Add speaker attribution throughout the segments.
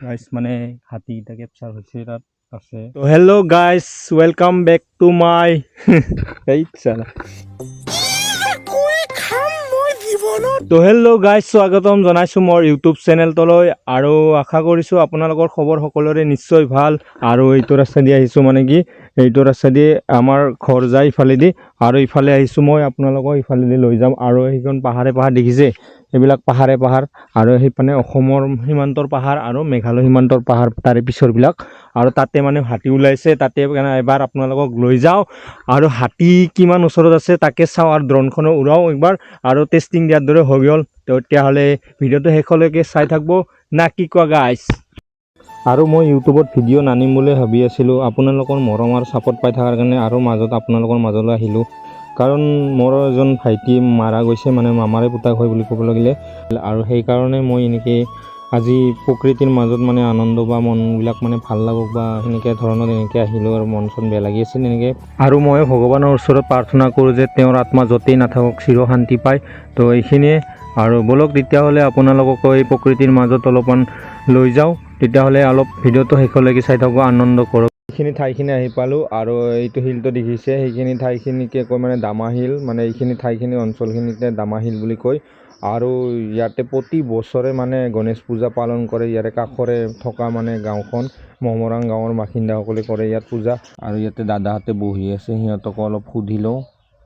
Speaker 1: Guys মানে হাতীটা capture হয়েছে তাত আছে। তো hello' guys, welcome back to my এই চালা। তো হেল্ল' গাইজ, স্বাগতম জনাইছোঁ মোৰ ইউটিউব চেনেলটোলৈ। আৰু আশা কৰিছোঁ আপোনালোকৰ খবৰ সকলোৰে নিশ্চয় ভাল। আৰু এইটো ৰাস্তা দি আহিছোঁ, মানে কি এইটো ৰাস্তা দি আমাৰ ঘৰ যায় ইফালেদি, আৰু ইফালে আহিছোঁ মই আপোনালোকক ইফালেদি লৈ যাম। আৰু সেইখন পাহাৰে দেখিছে, এইবিলাক পাহাৰে আৰু সেইপিনে অসমৰ সীমান্তৰ পাহাৰ আৰু মেঘালয় সীমান্তৰ পাহাৰ, তাৰে পিছৰবিলাক। আৰু তাতে মানে হাতী ওলাইছে, তাতে এবাৰ আপোনালোকক লৈ যাওঁ আৰু হাতী কিমান ওচৰত আছে তাকে চাওঁ, আৰু ড্ৰোনখনো উৰাওঁ একবাৰ, আৰু টেষ্টিং দিয়াৰ দৰে হৈ গ'ল। তেতিয়াহ'লে ভিডিঅ'টো শেষলৈকে চাই থাকিব না কি কোৱা গাইছ। আৰু মই ইউটিউবত ভিডিঅ' নানিম বুলি ভাবি আছিলোঁ, আপোনালোকৰ মৰম আৰু ছাপোৰ্ট পাই থকাৰ কাৰণে আৰু মাজত আপোনালোকৰ মাজলৈ আহিলোঁ। কাৰণ মোৰ এজন ভাইটি মাৰা গৈছে, মানে মামাৰে পুতাক হয় বুলি ক'ব লাগিলে। আৰু সেইকাৰণে মই এনেকৈ আজি প্ৰকৃতিৰ মাজত মানে আনন্দ বা মনবিলাক মানে ভাল লাগক বা সেনেকৈ ধৰণৰ এনেকৈ আহিলোঁ, আৰু মন চন বেয়া লাগি আছিল এনেকৈ। আৰু মই ভগৱানৰ ওচৰত প্ৰাৰ্থনা কৰোঁ যে তেওঁৰ আত্মা য'তেই নাথাকক চিৰ শান্তি পায়। তো এইখিনিয়ে, আৰু বলক তেতিয়াহ'লে আপোনালোককো এই প্ৰকৃতিৰ মাজত অলপমান লৈ যাওঁ। তেতিয়াহ'লে অলপ ভিডিঅ'টো শেষলৈকে চাই থাকোঁ, আনন্দ কৰক। এইখিনি ঠাইখিনি আহি পালোঁ, আৰু এইটো শিলটো দেখিছে, সেইখিনি ঠাইখিনিকে কয় মানে দামা শিল, মানে এইখিনি ঠাইখিনি অঞ্চলখিনিতে দামা শিল বুলি কয়। আৰু ইয়াতে প্ৰতি বছৰে মানে গণেশ পূজা পালন কৰে। ইয়াৰে কাষৰে থকা মানে গাঁওখন মহমৰাং গাঁৱৰ বাসিন্দাসকলে কৰে ইয়াত পূজা। আৰু ইয়াতে দাদাহঁতে বহি আছে, সিহঁতকো অলপ সুধি লওঁ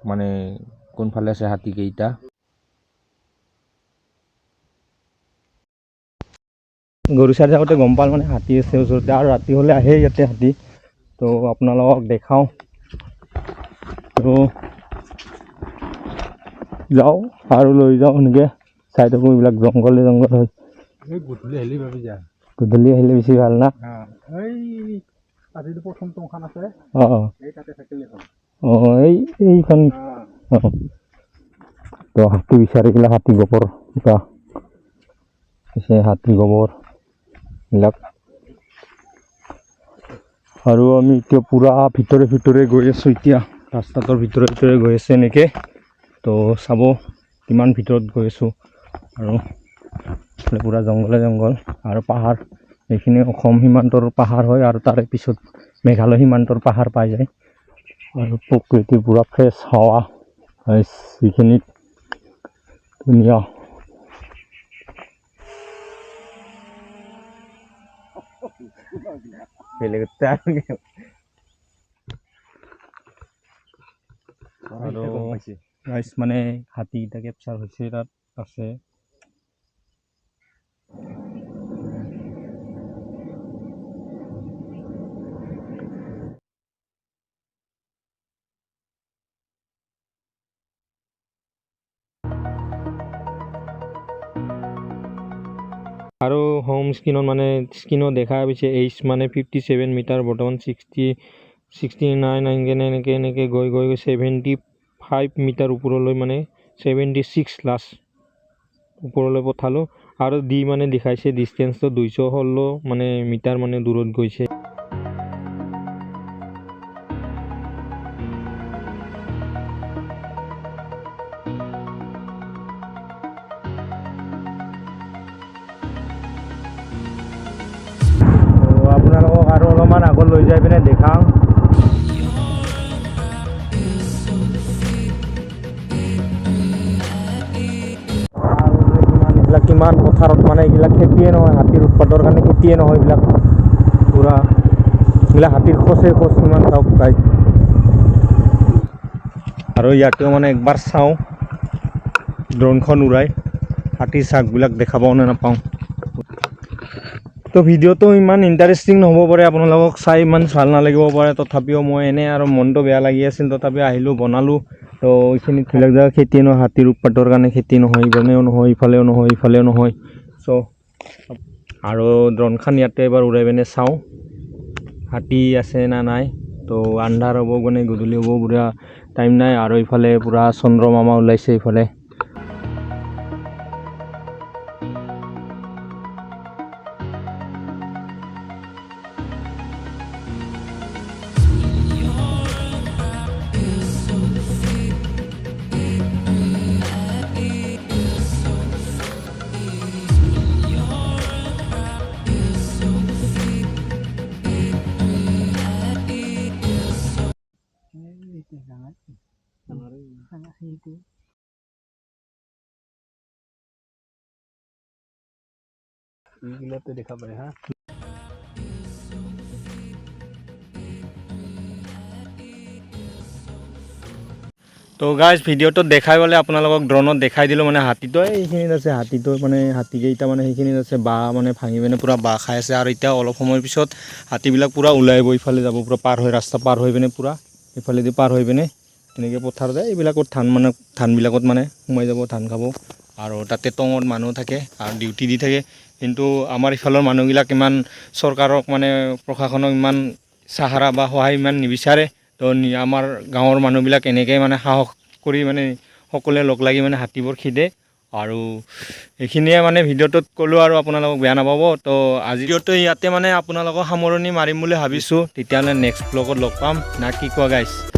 Speaker 1: মানে কোনফালে আছে হাতীকেইটা। গৰু চাই থাকোঁতে গম পাল মানে হাতী আছে ওচৰতে, আৰু ৰাতি হ'লে আহে ইয়াতে হাতী। তো আপোনালোকক দেখাওঁ, তো যাওঁ আৰু লৈ যাওঁ সেনেকৈ চাই থাকোঁ। এইবিলাক জংঘল হয়, গধূলি আহিলে বেছি ভাল না। এইখন তো হাতী বিচাৰি গ'লে হাতী গোবৰ হাতী গোবৰ এইবিলাক। আৰু আমি এতিয়া পূৰা ভিতৰে গৈ আছোঁ, এতিয়া ৰাস্তাটোৰ ভিতৰে গৈ আছে এনেকৈ। তো চাব কিমান ভিতৰত গৈ আছোঁ, আৰু পূৰা জংঘল আৰু পাহাৰ। এইখিনি অসম সীমান্তৰ পাহাৰ হয়, আৰু তাৰে পিছত মেঘালয় সীমান্তৰ পাহাৰ পাই যায়। আৰু প্ৰকৃতিৰ পূৰা ফ্ৰেছ হাৱা যিখিনিত ধুনীয়া। বেলেগ আৰু গাইছ মানে হাতীকেইটা কেপচাৰ হৈছে তাত আছে। আৰু হোম স্ক্ৰীনত মানে স্ক্ৰীনত দেখা গৈছে এইচ মানে 57 মিটাৰ, বৰ্তমান 69 এনেকৈ গৈ 75 মিটাৰ ওপৰলৈ, মানে 76 লাষ্ট ওপৰলৈ পঠালোঁ। আৰু মানে দেখাইছে ডিষ্টেঞ্চটো 216 মানে মিটাৰ মানে দূৰত গৈছে। আপোনালোকক আৰু অলপমান আগত লৈ যাই পিনে দেখাওঁ। এইবিলাক কিমান পথাৰত মানে এইবিলাক খেতিয়ে নহয়, হাতীৰ উৎপাতৰ কাৰণে খেতিয়ে নহয় এইবিলাক। পূৰা এইবিলাক হাতীৰ খোজ কিমান চাওক গাইজ। আৰু ইয়াতেও মানে একবাৰ চাওঁ ড্ৰোনখন উৰাই হাতীৰ চাকবিলাক দেখা পাওঁ নে নাপাওঁ। তো ভিডিঅ'টো ইমান ইণ্টাৰেষ্টিং নহ'ব পাৰে, আপোনালোকক চাই ইমান ভাল নালাগিব পাৰে। তথাপিও মই এনেই আৰু মনটো বেয়া লাগি আছিল, তথাপিও আহিলোঁ, বনালোঁ। তো এইখিনিত বেলেগ জেগা খেতিয়ে নহয়, হাতীৰ উৎপাতৰ কাৰণে খেতি নহয়, ইপিনেও নহয়, ইফালেও নহয়। চ' আৰু ড্ৰোনখন ইয়াতে এবাৰ উৰাই পিনে চাওঁ হাতী আছে না নাই। তো আন্ধাৰ হ'ব মানে গধূলি হ'ব, পূৰা টাইম নাই। আৰু ইফালে পূৰা চন্দ্ৰমামা ওলাইছে ইফালে।
Speaker 2: এইগুলোতে দেখা পায় হা
Speaker 1: তো গাইজ ভিডিঅ'টোত দেখাই পালে আপোনালোকক ড্ৰোনত দেখাই দিলোঁ মানে হাতীটো এইখিনিত আছে হাতীটো মানে হাতীকেইটা মানে সেইখিনিত আছে বাঁহ মানে ভাঙি পিনে পূৰা বাঁহ খাই আছে আৰু এতিয়া অলপ সময়ৰ পিছত হাতীবিলাক পূৰা ওলাই আহিব ইফালে যাব পূৰা পাৰ হৈ ৰাস্তা পাৰ হৈ পিনে পূৰা ইফালেদি পাৰ হৈ পিনে এনেকৈ পথাৰতে এইবিলাকত ধানবিলাকত মানে সোমাই যাব ধান খাব আৰু তাতে টঙত মানুহ থাকে আৰু ডিউটি দি থাকে কিন্তু আমাৰ ইফালৰ মানুহবিলাক ইমান চৰকাৰক মানে প্ৰশাসনক ইমান সাহাৰা বা সহায় ইমান নিবিচাৰে তো আমাৰ গাঁৱৰ মানুহবিলাক এনেকৈ মানে সাহস কৰি মানে সকলোৱে লগ লাগি মানে হাতীবোৰ খেদে আৰু এইখিনিয়ে মানে ভিডিঅ'টোত ক'লোঁ আৰু আপোনালোকক বেয়া নাপাব তো আজি ভিডিঅ'টো ইয়াতে মানে আপোনালোকক সামৰণি মাৰিম বুলি ভাবিছোঁ তেতিয়াহ'লে নেক্সট ব্লগত লগ পাম না কি কোৱা গাইছ